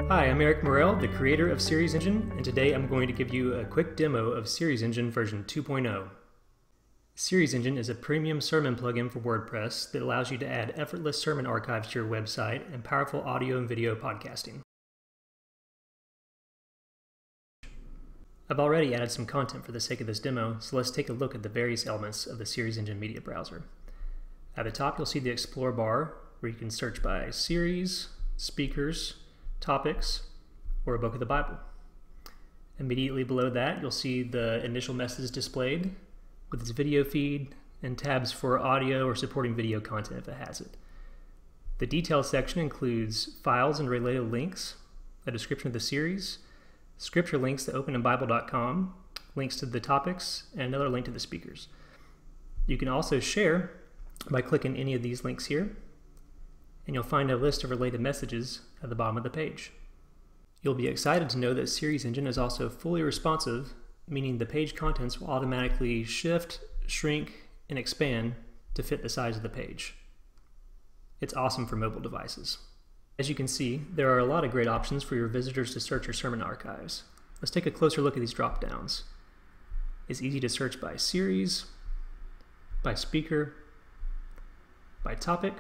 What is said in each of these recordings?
Hi, I'm Eric Morrell, the creator of Series Engine, and today I'm going to give you a quick demo of Series Engine version 2.0. Series Engine is a premium sermon plugin for WordPress that allows you to add effortless sermon archives to your website and powerful audio and video podcasting. I've already added some content for the sake of this demo, so let's take a look at the various elements of the Series Engine media browser. At the top, you'll see the Explore bar, where you can search by series, speakers, topics, or a book of the Bible. Immediately below that, you'll see the initial message displayed with its video feed and tabs for audio or supporting video content if it has it. The details section includes files and related links, a description of the series, scripture links to openandbible.com, links to the topics, and another link to the speakers. You can also share by clicking any of these links here, and you'll find a list of related messages at the bottom of the page. You'll be excited to know that Series Engine is also fully responsive, meaning the page contents will automatically shift, shrink, and expand to fit the size of the page. It's awesome for mobile devices. As you can see, there are a lot of great options for your visitors to search your sermon archives. Let's take a closer look at these drop-downs. It's easy to search by series, by speaker, by topic,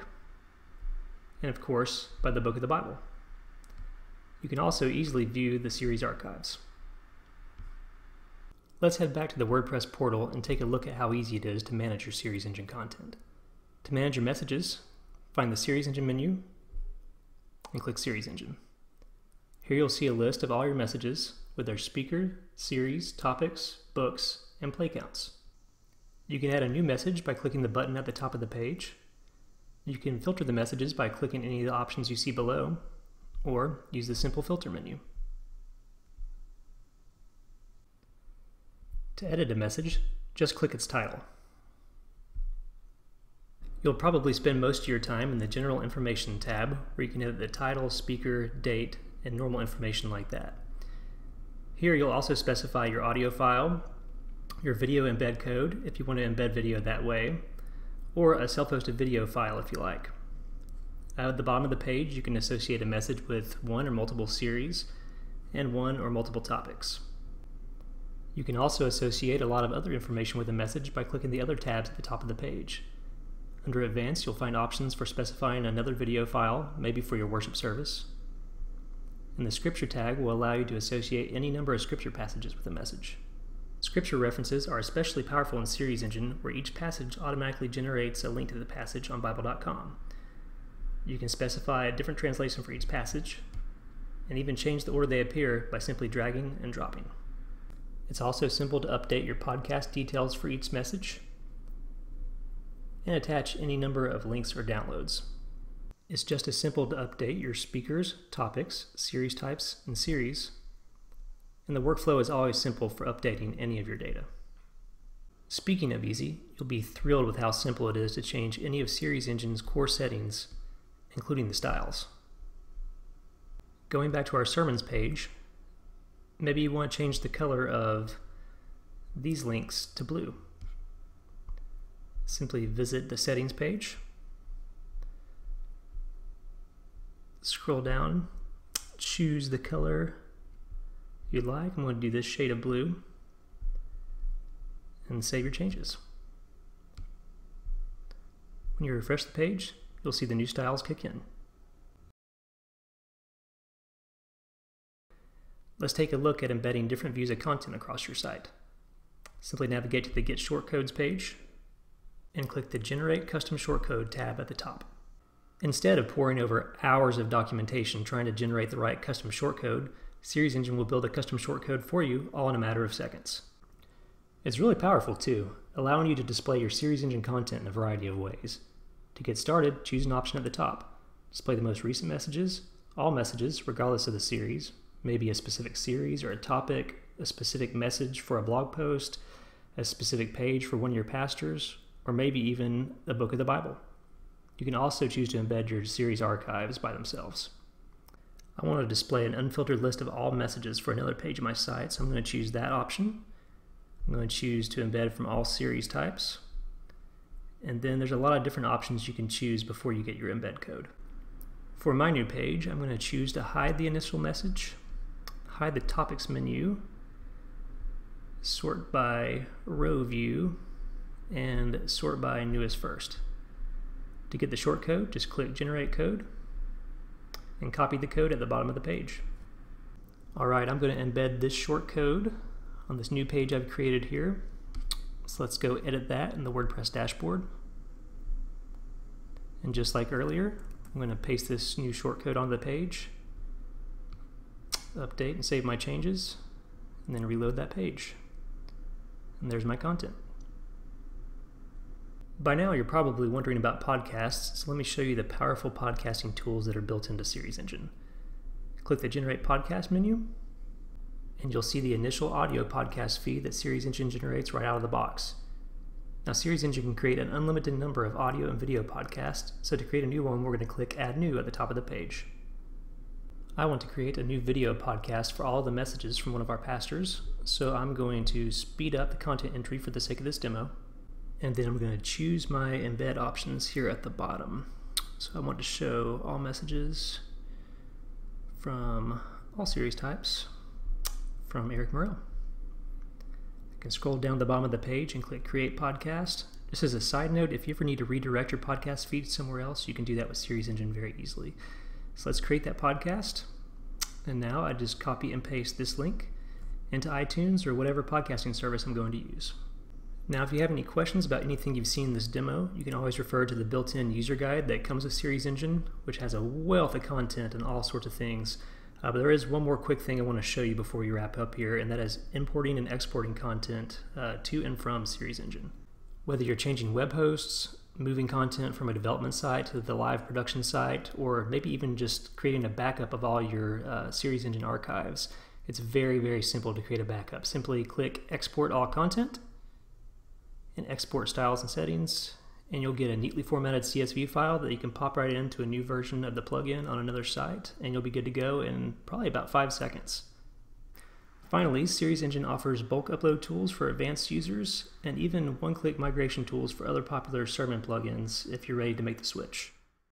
and of course, by the book of the Bible. You can also easily view the series archives. Let's head back to the WordPress portal and take a look at how easy it is to manage your Series Engine content. To manage your messages, find the Series Engine menu and click Series Engine. Here you'll see a list of all your messages with their speaker, series, topics, books, and play counts. You can add a new message by clicking the button at the top of the page. You can filter the messages by clicking any of the options you see below, or use the simple filter menu. To edit a message, just click its title. You'll probably spend most of your time in the General Information tab, where you can edit the title, speaker, date, and normal information like that. Here you'll also specify your audio file, your video embed code if you want to embed video that way, or a self-hosted video file if you like. At the bottom of the page, you can associate a message with one or multiple series and one or multiple topics. You can also associate a lot of other information with a message by clicking the other tabs at the top of the page. Under Advanced, you'll find options for specifying another video file, maybe for your worship service. And the Scripture tag will allow you to associate any number of Scripture passages with a message. Scripture references are especially powerful in Series Engine, where each passage automatically generates a link to the passage on Bible.com. You can specify a different translation for each passage, and even change the order they appear by simply dragging and dropping. It's also simple to update your podcast details for each message, and attach any number of links or downloads. It's just as simple to update your speakers, topics, series types, and series, and the workflow is always simple for updating any of your data. Speaking of easy, you'll be thrilled with how simple it is to change any of Series Engine's core settings, including the styles. Going back to our sermons page, maybe you want to change the color of these links to blue. Simply visit the settings page, scroll down, choose the color you'd like. I'm going to do this shade of blue, and save your changes. When you refresh the page, you'll see the new styles kick in. Let's take a look at embedding different views of content across your site. Simply navigate to the Get Shortcodes page and click the Generate Custom Shortcode tab at the top. Instead of poring over hours of documentation trying to generate the right custom shortcode, Series Engine will build a custom shortcode for you all in a matter of seconds. It's really powerful too, allowing you to display your Series Engine content in a variety of ways. To get started, choose an option at the top. Display the most recent messages, all messages regardless of the series, maybe a specific series or a topic, a specific message for a blog post, a specific page for one of your pastors, or maybe even a book of the Bible. You can also choose to embed your series archives by themselves. I want to display an unfiltered list of all messages for another page of my site, so I'm going to choose that option. I'm going to choose to embed from all series types. And then there's a lot of different options you can choose before you get your embed code. For my new page, I'm going to choose to hide the initial message, hide the topics menu, sort by row view, and sort by newest first. To get the short code, just click Generate Code and copy the code at the bottom of the page. Alright, I'm going to embed this short code on this new page I've created here. So let's go edit that in the WordPress dashboard. And just like earlier, I'm going to paste this new short code onto the page, update and save my changes, and then reload that page. And there's my content. By now you're probably wondering about podcasts, so let me show you the powerful podcasting tools that are built into Series Engine. Click the Generate Podcast menu, and you'll see the initial audio podcast feed that Series Engine generates right out of the box. Now Series Engine can create an unlimited number of audio and video podcasts, so to create a new one we're going to click Add New at the top of the page. I want to create a new video podcast for all of the messages from one of our pastors, so I'm going to speed up the content entry for the sake of this demo, and then I'm going to choose my embed options here at the bottom. So I want to show all messages from all series types from Eric Morrell. You can scroll down the bottom of the page and click Create Podcast. Just as a side note, if you ever need to redirect your podcast feed somewhere else, you can do that with Series Engine very easily. So let's create that podcast. And now I just copy and paste this link into iTunes or whatever podcasting service I'm going to use. Now, if you have any questions about anything you've seen in this demo, you can always refer to the built-in user guide that comes with Series Engine, which has a wealth of content and all sorts of things. But there is one more quick thing I want to show you before we wrap up here, and that is importing and exporting content to and from Series Engine. Whether you're changing web hosts, moving content from a development site to the live production site, or maybe even just creating a backup of all your Series Engine archives, it's very, very simple to create a backup. Simply click Export All Content and Export Styles and Settings, and you'll get a neatly formatted CSV file that you can pop right into a new version of the plugin on another site, and you'll be good to go in probably about 5 seconds. Finally, Series Engine offers bulk upload tools for advanced users, and even one-click migration tools for other popular sermon plugins if you're ready to make the switch.